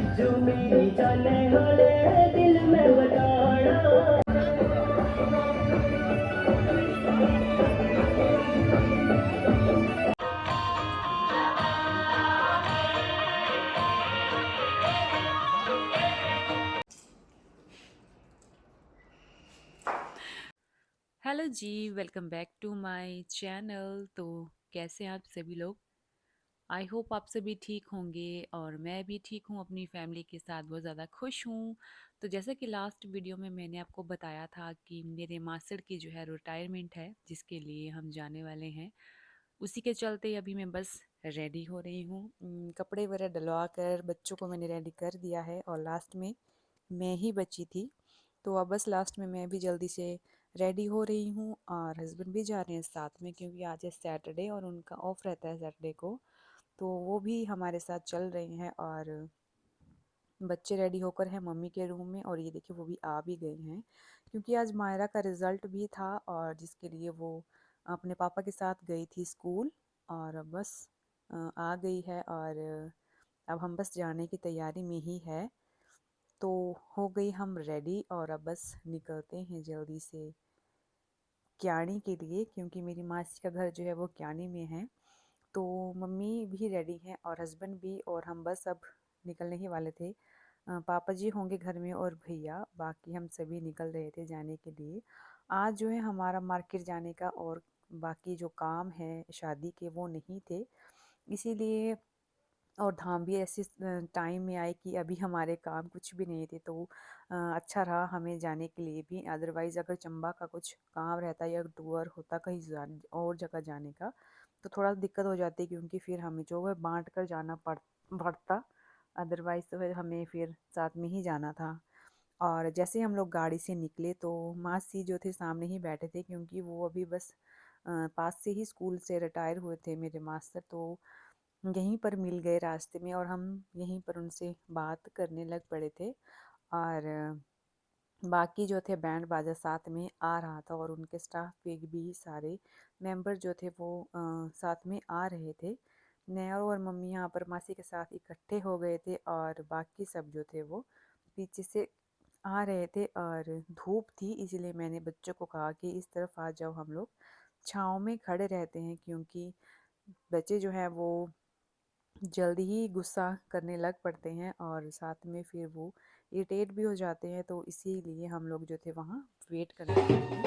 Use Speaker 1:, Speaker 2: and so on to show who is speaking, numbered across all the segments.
Speaker 1: झूमी जाने हाले दिल में बताना।
Speaker 2: हेलो जी, welcome back to my channel. तो कैसे हैं आप सभी लोग? आई होप आप सभी ठीक होंगे और मैं भी ठीक हूँ, अपनी फैमिली के साथ बहुत ज़्यादा खुश हूँ। तो जैसा कि लास्ट वीडियो में मैंने आपको बताया था कि मेरे मास्टर की जो है रिटायरमेंट है, जिसके लिए हम जाने वाले हैं। उसी के चलते अभी मैं बस रेडी हो रही हूँ। कपड़े वगैरह डलवा कर बच्चों को मैंने रेडी कर दिया है और लास्ट में मैं ही बची थी। तो अब बस लास्ट में मैं भी जल्दी से रेडी हो रही हूँ और हस्बैंड भी जा रहे हैं साथ में, क्योंकि आज है सैटरडे और उनका ऑफ रहता है सैटरडे को। तो वो भी हमारे साथ चल रहे हैं और बच्चे रेडी होकर हैं मम्मी के रूम में। और ये देखिए वो भी आ भी गए हैं, क्योंकि आज मायरा का रिज़ल्ट भी था और जिसके लिए वो अपने पापा के साथ गई थी स्कूल। और अब बस आ गई है और अब हम बस जाने की तैयारी में ही है। तो हो गई हम रेडी और अब बस निकलते हैं जल्दी से क्यानी के लिए, क्योंकि मेरी मासी का घर जो है वो क्यानी में है। तो मम्मी भी रेडी हैं और हस्बैंड भी, और हम बस अब निकलने ही वाले थे। पापा जी होंगे घर में और भैया, बाकी हम सभी निकल रहे थे जाने के लिए। आज जो है हमारा मार्केट जाने का और बाकी जो काम है शादी के वो नहीं थे, इसीलिए। और धाम भी ऐसे टाइम में आए कि अभी हमारे काम कुछ भी नहीं थे, तो अच्छा रहा हमें जाने के लिए भी। अदरवाइज़ अगर चंबा का कुछ काम रहता या टूर होता कहीं और जगह जाने का, तो थोड़ा दिक्कत हो जाती, क्योंकि फिर हमें जो है बांट कर जाना पड़ता। अदरवाइज़ तो फिर हमें फिर साथ में ही जाना था। और जैसे हम लोग गाड़ी से निकले तो मासी जो थे सामने ही बैठे थे, क्योंकि वो अभी बस पास से ही स्कूल से रिटायर हुए थे मेरे मास्टर। तो यहीं पर मिल गए रास्ते में और हम यहीं पर उनसे बात करने लग पड़े थे। और बाकी जो थे बैंड बाजा साथ में आ रहा था और उनके स्टाफ के भी सारे मेंबर जो थे वो साथ में आ रहे थे। मैं और मम्मी यहाँ पर मासी के साथ इकट्ठे हो गए थे और बाकी सब जो थे वो पीछे से आ रहे थे। और धूप थी, इसलिए मैंने बच्चों को कहा कि इस तरफ आ जाओ, हम लोग छाँव में खड़े रहते हैं, क्योंकि बच्चे जो हैं वो जल्दी ही गुस्सा करने लग पड़ते हैं और साथ में फिर वो इरिटेट भी हो जाते हैं। तो इसीलिए हम लोग जो थे वहाँ वेट करने लगे थे।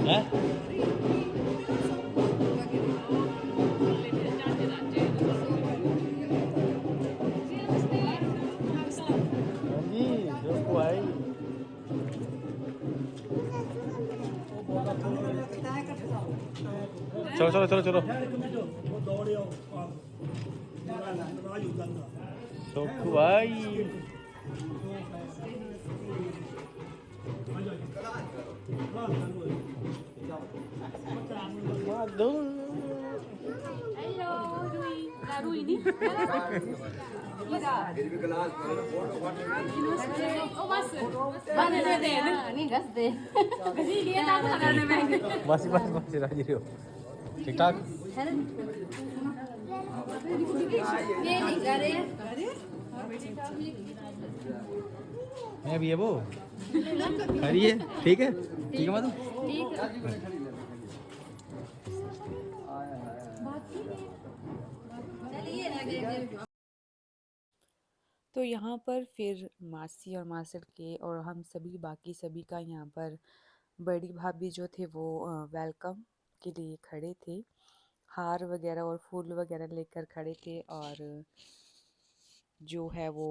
Speaker 3: Hah? Lagi, terus kuai. चलो चलो चलो चलो तो कुआई Waduh.
Speaker 2: Hello, Rui. La Rui ni?
Speaker 3: Masih masih masih lagi Rio. ठीक ठाक मैं भी है वो खरी है ठीक है मतलब
Speaker 2: तो यहाँ पर फिर मासी और मासड़ के और हम सभी बाकी सभी का यहाँ पर बड़ी भाभी जो थे वो वेलकम के लिए खड़े थे। हार वगैरह और फूल वगैरह लेकर खड़े थे और जो है वो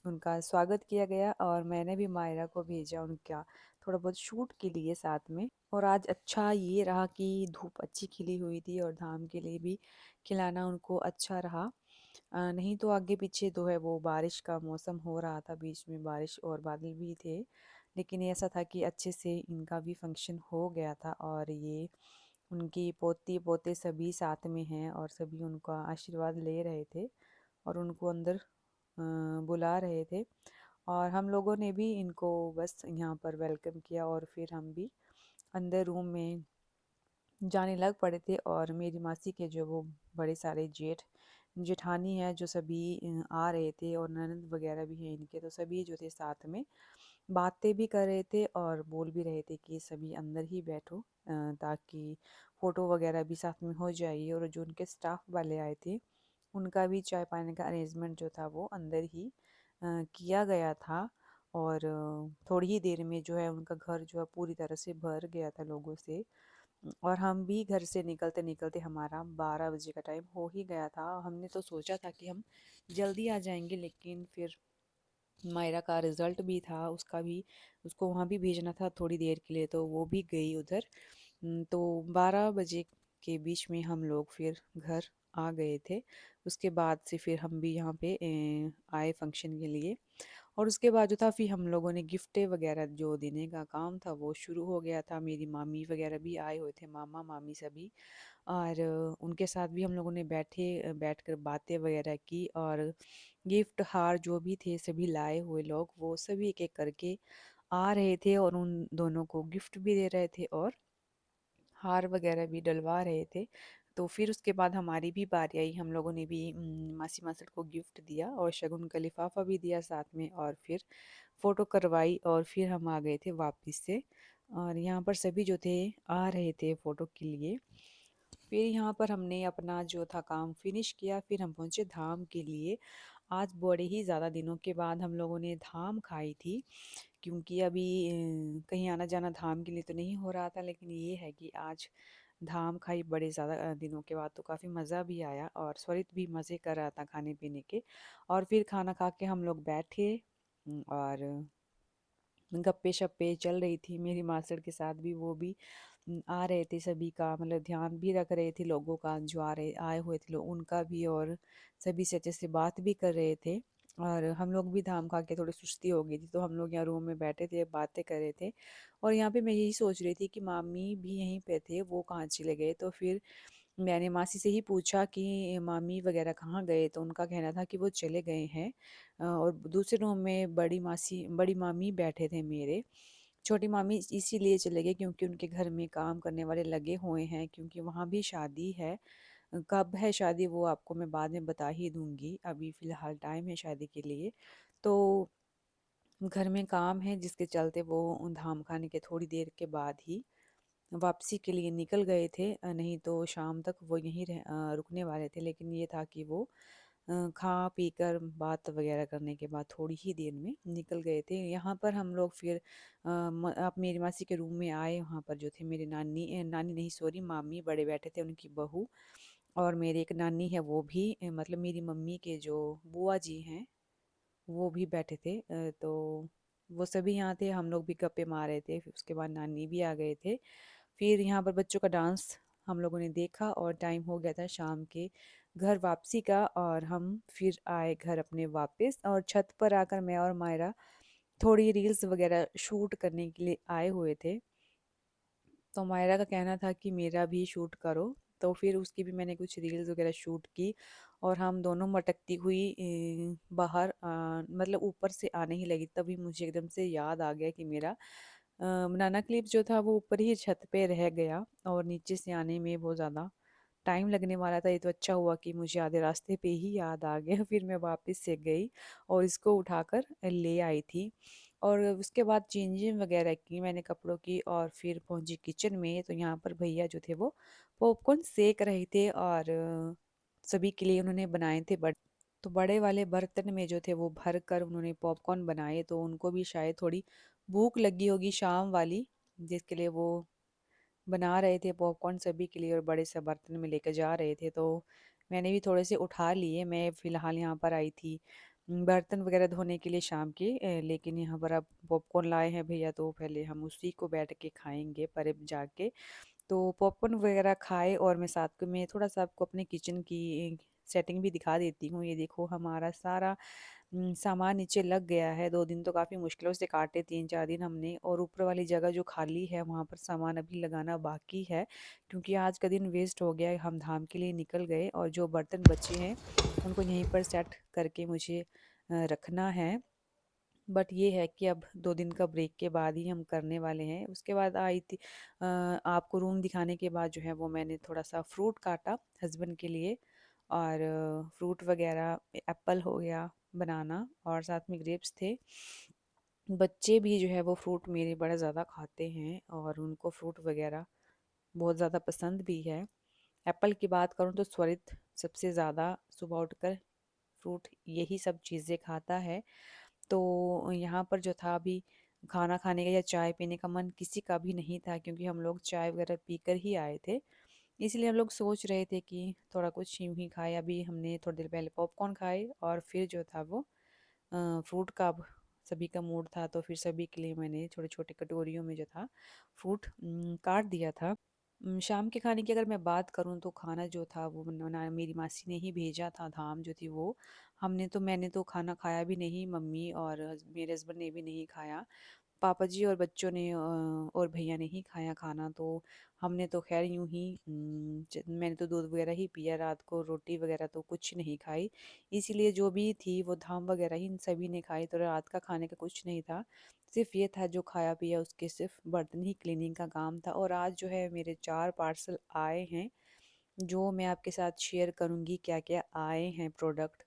Speaker 2: उनका स्वागत किया गया। और मैंने भी मायरा को भेजा उनका थोड़ा बहुत शूट के लिए साथ में। और आज अच्छा ये रहा कि धूप अच्छी खिली हुई थी और धाम के लिए भी खिलाना उनको अच्छा रहा। नहीं तो आगे पीछे तो है वो बारिश का मौसम हो रहा था, बीच में बारिश और बादल भी थे। लेकिन ऐसा था कि अच्छे से इनका भी फंक्शन हो गया था और ये उनकी पोती पोते सभी साथ में हैं और सभी उनका आशीर्वाद ले रहे थे और उनको अंदर बुला रहे थे और हम लोगों ने भी इनको बस यहाँ पर वेलकम किया और फिर हम भी अंदर रूम में जाने लग पड़े थे। और मेरी मासी के जो वो बड़े सारे जेठानी है जो सभी आ रहे थे और ननद वगैरह भी हैं इनके, तो सभी जो थे साथ में बातें भी कर रहे थे और बोल भी रहे थे कि सभी अंदर ही बैठो, ताकि फ़ोटो वगैरह भी साथ में हो जाएगी। और जो उनके स्टाफ वाले आए थे उनका भी चाय पानी का अरेंजमेंट जो था वो अंदर ही किया गया था। और थोड़ी ही देर में जो है उनका घर जो है पूरी तरह से भर गया था लोगों से। और हम भी घर से निकलते निकलते हमारा 12 बजे का टाइम हो ही गया था। हमने तो सोचा था कि हम जल्दी आ जाएंगे, लेकिन फिर मायरा का रिज़ल्ट भी था, उसका भी उसको वहाँ भी भेजना था थोड़ी देर के लिए, तो वो भी गई उधर। तो 12 बजे के बीच में हम लोग फिर घर आ गए थे। उसके बाद से फिर हम भी यहाँ पे आए फंक्शन के लिए। और उसके बाद जो था फिर हम लोगों ने गिफ्ट वगैरह जो देने का काम था वो शुरू हो गया था। मेरी मामी वगैरह भी आए हुए थे, मामा मामी सभी। और उनके साथ भी हम लोगों ने बैठकर बातें वगैरह की। और गिफ्ट हार जो भी थे सभी लाए हुए लोग वो सभी एक एक करके आ रहे थे और उन दोनों को गिफ्ट भी दे रहे थे और हार वगैरह भी डलवा रहे थे। तो फिर उसके बाद हमारी भी बारी आई, हम लोगों ने भी मासी मासड़ को गिफ्ट दिया और शगुन का लिफाफा भी दिया साथ में। और फिर फ़ोटो करवाई और फिर हम आ गए थे वापस से। और यहाँ पर सभी जो थे आ रहे थे फ़ोटो के लिए। फिर यहाँ पर हमने अपना जो था काम फिनिश किया, फिर हम पहुँचे धाम के लिए। आज बड़े ही ज़्यादा दिनों के बाद हम लोगों ने धाम खाई थी, क्योंकि अभी कहीं आना जाना धाम के लिए तो नहीं हो रहा था, लेकिन ये है कि आज धाम खाई बड़े ज़्यादा दिनों के बाद, तो काफ़ी मज़ा भी आया और स्वरित भी मज़े कर रहा था खाने पीने के। और फिर खाना खा के हम लोग बैठे और गप्पे शप्पे चल रही थी मेरी मास्टर के साथ भी। वो भी आ रहे थे, सभी का मतलब ध्यान भी रख रहे थे लोगों का जो आए हुए थे लोग उनका भी। और सभी से अच्छे से बात भी कर रहे थे। और हम लोग भी धाम खा के थोड़ी सुस्ती हो गई थी, तो हम लोग यहाँ रूम में बैठे थे बातें कर रहे थे। और यहाँ पे मैं यही सोच रही थी कि मामी भी यहीं पे थे, वो कहाँ चले गए। तो फिर मैंने मासी से ही पूछा कि मामी वगैरह कहाँ गए, तो उनका कहना था कि वो चले गए हैं। और दूसरे रूम में बड़ी मामी बैठे थे मेरे। छोटी मामी इसीलिए चले गए क्योंकि उनके घर में काम करने वाले लगे हुए हैं, क्योंकि वहाँ भी शादी है। कब है शादी वो आपको मैं बाद में बता ही दूंगी, अभी फ़िलहाल टाइम है शादी के लिए। तो घर में काम है जिसके चलते वो धाम खाने के थोड़ी देर के बाद ही वापसी के लिए निकल गए थे। नहीं तो शाम तक वो यहीं रुकने वाले थे, लेकिन ये था कि वो खा पी कर बात वगैरह करने के बाद थोड़ी ही देर में निकल गए थे। यहाँ पर हम लोग फिर आप मेरी मासी के रूम में आए। वहाँ पर जो थे मेरे नानी नहीं सॉरी मामी बड़े बैठे थे, उनकी बहू और मेरी एक नानी है वो भी, मतलब मेरी मम्मी के जो बुआ जी हैं वो भी बैठे थे। तो वो सभी यहाँ थे, हम लोग भी गप्पे मार रहे थे। फिर उसके बाद नानी भी आ गए थे। फिर यहाँ पर बच्चों का डांस हम लोगों ने देखा और टाइम हो गया था शाम के घर वापसी का। और हम फिर आए घर अपने वापस, और छत पर आकर मैं और मायरा थोड़ी रील्स वगैरह शूट करने के लिए आए हुए थे। तो मायरा का कहना था कि मेरा भी शूट करो, तो फिर उसकी भी मैंने कुछ रील्स वगैरह शूट की। और हम दोनों मटकती हुई बाहर मतलब ऊपर से आने ही लगी, तभी मुझे एकदम से याद आ गया कि मेरा बनाना क्लिप जो था वो ऊपर ही छत पे रह गया और नीचे से आने में बहुत ज़्यादा टाइम लगने वाला था। ये तो अच्छा हुआ कि मुझे आधे रास्ते पे ही याद आ गया। फिर मैं वापस से गई और इसको उठाकर ले आई थी। और उसके बाद चेंजिंग वगैरह की मैंने कपड़ों की और फिर पहुंची किचन में। तो यहाँ पर भैया जो थे वो पॉपकॉर्न सेक रहे थे और सभी के लिए उन्होंने बनाए थे तो बड़े वाले बर्तन में जो थे वो भर कर उन्होंने पॉपकॉर्न बनाए। तो उनको भी शायद थोड़ी भूख लगी होगी शाम वाली, जिसके लिए वो बना रहे थे पॉपकॉर्न सभी के लिए और बड़े से बर्तन में लेकर जा रहे थे। तो मैंने भी थोड़े से उठा लिए। मैं फ़िलहाल यहाँ पर आई थी बर्तन वगैरह धोने के लिए शाम के, लेकिन यहाँ पर अब पॉपकॉर्न लाए हैं भैया, तो पहले हम उसी को बैठ के खाएंगे परे जाके। तो पॉपकॉर्न वगैरह खाए और मैं साथ में थोड़ा सा आपको अपने किचन की सेटिंग भी दिखा देती हूँ। ये देखो हमारा सारा सामान नीचे लग गया है। 2 दिन तो काफ़ी मुश्किलों से काटे, 3-4 दिन हमने। और ऊपर वाली जगह जो खाली है वहाँ पर सामान अभी लगाना बाकी है, क्योंकि आज का दिन वेस्ट हो गया है। हम धाम के लिए निकल गए और जो बर्तन बचे हैं उनको यहीं पर सेट करके मुझे रखना है। बट ये है कि अब 2 दिन का ब्रेक के बाद ही हम करने वाले हैं। उसके बाद आई थी आपको रूम दिखाने के बाद जो है वो मैंने थोड़ा-सा फ्रूट काटा हस्बैंड के लिए, और फ्रूट वग़ैरह एप्पल हो गया, बनाना और साथ में ग्रेप्स थे। बच्चे भी जो है वो फ्रूट मेरे बड़ा ज़्यादा खाते हैं और उनको फ्रूट वग़ैरह बहुत ज़्यादा पसंद भी है। एप्पल की बात करूँ तो स्वरित सबसे ज़्यादा सुबह उठकर फ्रूट यही सब चीज़ें खाता है। तो यहाँ पर जो था अभी खाना खाने का या चाय पीने का मन किसी का भी नहीं था, क्योंकि हम लोग चाय वगैरह पीकर ही आए थे। इसलिए हम लोग सोच रहे थे कि थोड़ा कुछ यूँ ही खाएँ। अभी हमने थोड़ी देर पहले पॉपकॉर्न खाए और फिर जो था वो फ्रूट का अब सभी का मूड था, तो फिर सभी के लिए मैंने छोटे-छोटे कटोरियों में जो था फ्रूट काट दिया था। शाम के खाने की अगर मैं बात करूँ तो खाना जो था वो बना मेरी मासी ने ही भेजा था, धाम जो थी वो। मैंने तो खाना खाया भी नहीं, मम्मी और मेरे हस्बैंड ने भी नहीं खाया। पापा जी और बच्चों ने और भैया ने ही खाया खाना, तो हमने तो ख़ैर यूँ ही मैंने तो दूध वग़ैरह ही पिया रात को, रोटी वग़ैरह तो कुछ नहीं खाई। इसीलिए जो भी थी वो धाम वग़ैरह ही सभी ने खाई, तो रात का खाने का कुछ नहीं था। सिर्फ़ ये था जो खाया पिया उसके सिर्फ़ बर्तन ही क्लीनिंग का काम था। और आज जो है मेरे 4 पार्सल आए हैं, जो मैं आपके साथ शेयर करूँगी क्या-क्या आए हैं प्रोडक्ट।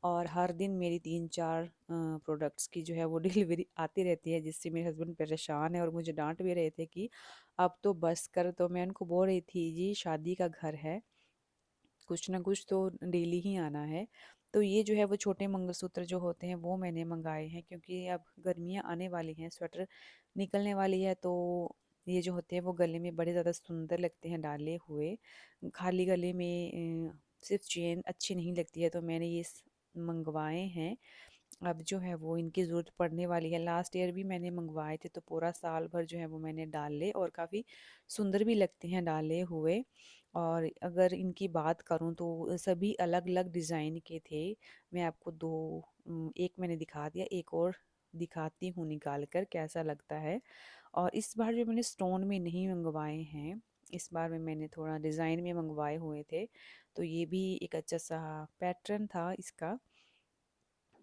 Speaker 2: और हर दिन मेरी 3-4 प्रोडक्ट्स की जो है वो डिलीवरी आती रहती है, जिससे मेरे हस्बैंड परेशान हैं और मुझे डाँट भी रहे थे कि अब तो बस कर। तो मैं उनको बोल रही थी जी शादी का घर है, कुछ ना कुछ तो डेली ही आना है। तो ये जो है वो छोटे मंगलसूत्र जो होते हैं वो मैंने मँगाए हैं, क्योंकि अब गर्मियाँ आने वाली हैं, स्वेटर निकलने वाली है, तो ये जो होते हैं वो गले में बड़े ज़्यादा सुंदर लगते हैं डाले हुए। खाली गले में सिर्फ़ चेन अच्छी नहीं लगती है, तो मैंने ये मँगवाए हैं। अब जो है वो इनकी ज़रूरत पड़ने वाली है। लास्ट ईयर भी मैंने मँगवाए थे, तो पूरा साल भर जो है वो मैंने डाले और काफ़ी सुंदर भी लगते हैं डाले हुए। और अगर इनकी बात करूँ तो सभी अलग-अलग डिज़ाइन के थे। मैं आपको 2 एक मैंने दिखा दिया, एक और दिखाती हूँ निकाल कर कैसा लगता है। और इस बार जो मैंने स्टोन में नहीं मँगवाए हैं, इस बार में मैंने थोड़ा डिज़ाइन में मँगवाए हुए थे। तो ये भी एक अच्छा-सा पैटर्न था इसका,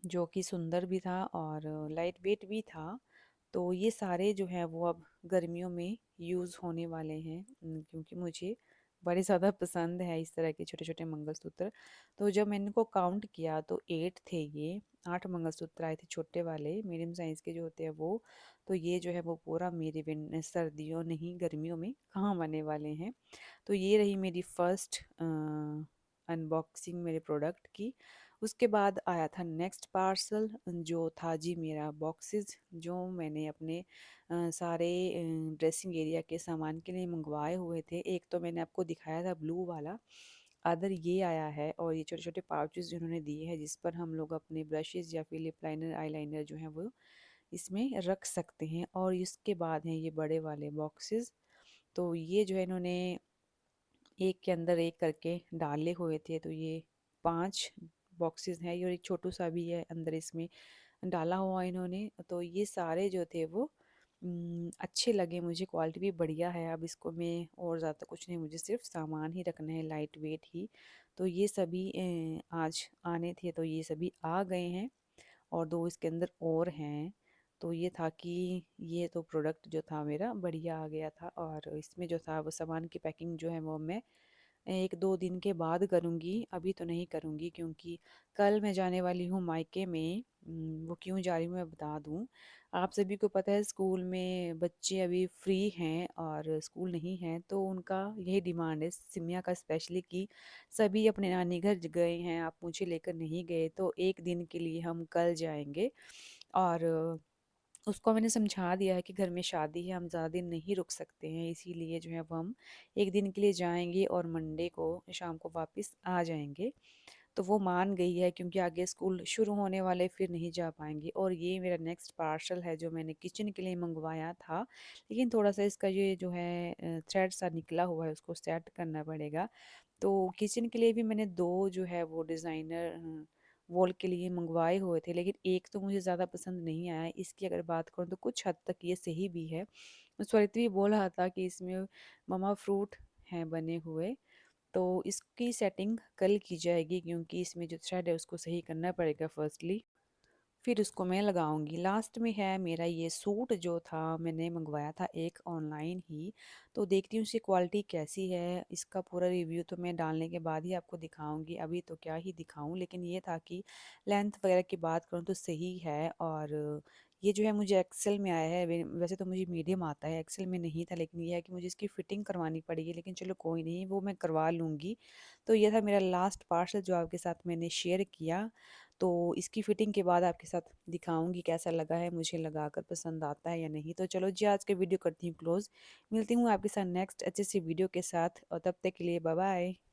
Speaker 2: जो कि सुंदर भी था और लाइट वेट भी था। तो ये सारे जो हैं वो अब गर्मियों में यूज़ होने वाले हैं, क्योंकि मुझे बड़े ज़्यादा पसंद है इस तरह के छोटे-छोटे मंगलसूत्र। तो जब मैंने इनको काउंट किया तो 8 थे ये, 8 मंगलसूत्र आए थे छोटे वाले, मीडियम साइज़ के जो होते हैं वो। तो ये जो है वो पूरा मेरे सर्दियों नहीं गर्मियों में काम आने वाले हैं। तो ये रही मेरी फर्स्ट अनबॉक्सिंग मेरे प्रोडक्ट की। उसके बाद आया था नेक्स्ट पार्सल, जो था जी मेरा बॉक्सेस, जो मैंने अपने सारे ड्रेसिंग एरिया के सामान के लिए मंगवाए हुए थे। एक तो मैंने आपको दिखाया था ब्लू वाला, अदर ये आया है, और ये छोटे-छोटे पाउचेज़ जिन्होंने दिए हैं, जिस पर हम लोग अपने ब्रशेज़ या फिर लिप लाइनर, आईलाइनर जो है वो इसमें रख सकते हैं। और इसके बाद हैं ये बड़े वाले बॉक्सेस। तो ये जो है इन्होंने एक के अंदर एक करके डाले हुए थे, तो ये 5 बॉक्सेस हैं और एक छोटू सा भी है अंदर इसमें डाला हुआ इन्होंने। तो ये सारे जो थे वो अच्छे लगे मुझे, क्वालिटी भी बढ़िया है। अब इसको मैं और ज़्यादा कुछ नहीं, मुझे सिर्फ सामान ही रखना है लाइट वेट ही। तो ये सभी आज आने थे, तो ये सभी आ गए हैं और 2 इसके अंदर और हैं। तो ये था कि ये तो प्रोडक्ट जो था मेरा बढ़िया आ गया था, और इसमें जो था वो सामान की पैकिंग जो है वो मैं 1-2 दिन के बाद करूँगी, अभी तो नहीं करूँगी, क्योंकि कल मैं जाने वाली हूँ मायके में। वो क्यों जा रही हूँ मैं बता दूँ। आप सभी को पता है स्कूल में बच्चे अभी फ्री हैं और स्कूल नहीं है, तो उनका यही डिमांड है सिमिया का स्पेशली कि सभी अपने नानी घर गए हैं, आप मुझे लेकर नहीं गए, तो 1 दिन के लिए हम कल जाएँगे। और उसको मैंने समझा दिया है कि घर में शादी है, हम ज़्यादा दिन नहीं रुक सकते हैं, इसीलिए जो है वो हम 1 दिन के लिए जाएँगे और मंडे को शाम को वापस आ जाएँगे। तो वो मान गई है, क्योंकि आगे स्कूल शुरू होने वाले, फिर नहीं जा पाएँगे। और ये मेरा नेक्स्ट पार्सल है जो मैंने किचन के लिए मँगवाया था, लेकिन थोड़ा-सा इसका ये जो है थ्रेड सा निकला हुआ है, उसको सेट करना पड़ेगा। तो किचन के लिए भी मैंने 2 जो है वो डिज़ाइनर वॉल के लिए मँगवाए हुए थे, लेकिन एक तो मुझे ज़्यादा पसंद नहीं आया। इसकी अगर बात करूँ तो कुछ हद तक ये सही भी है। स्वरित भी बोल रहा था कि इसमें मम्मा फ्रूट हैं बने हुए, तो इसकी सेटिंग कल की जाएगी, क्योंकि इसमें जो थ्रेड है उसको सही करना पड़ेगा फर्स्टली। फिर उसको मैं लगाऊंगी। लास्ट में है मेरा ये सूट जो था, मैंने मंगवाया था एक ऑनलाइन ही, तो देखती हूँ उसकी क्वालिटी कैसी है। इसका पूरा रिव्यू तो मैं डालने के बाद ही आपको दिखाऊंगी, अभी तो क्या ही दिखाऊं। लेकिन ये था कि लेंथ वगैरह की बात करूँ तो सही है। और ये जो है मुझे एक्सेल में आया है, वैसे तो मुझे मीडियम आता है, एक्सेल में नहीं था। लेकिन ये है कि मुझे इसकी फ़िटिंग करवानी पड़ेगी, लेकिन चलो कोई नहीं, वो मैं करवा लूँगी। तो ये था मेरा लास्ट पार्सल जो आपके साथ मैंने शेयर किया। तो इसकी फ़िटिंग के बाद आपके साथ दिखाऊंगी कैसा लगा है, मुझे लगाकर पसंद आता है या नहीं। तो चलो जी, आज के वीडियो करती हूँ क्लोज़। मिलती हूँ आपके साथ नेक्स्ट अच्छे सी वीडियो के साथ, और तब तक के लिए बाय बाय।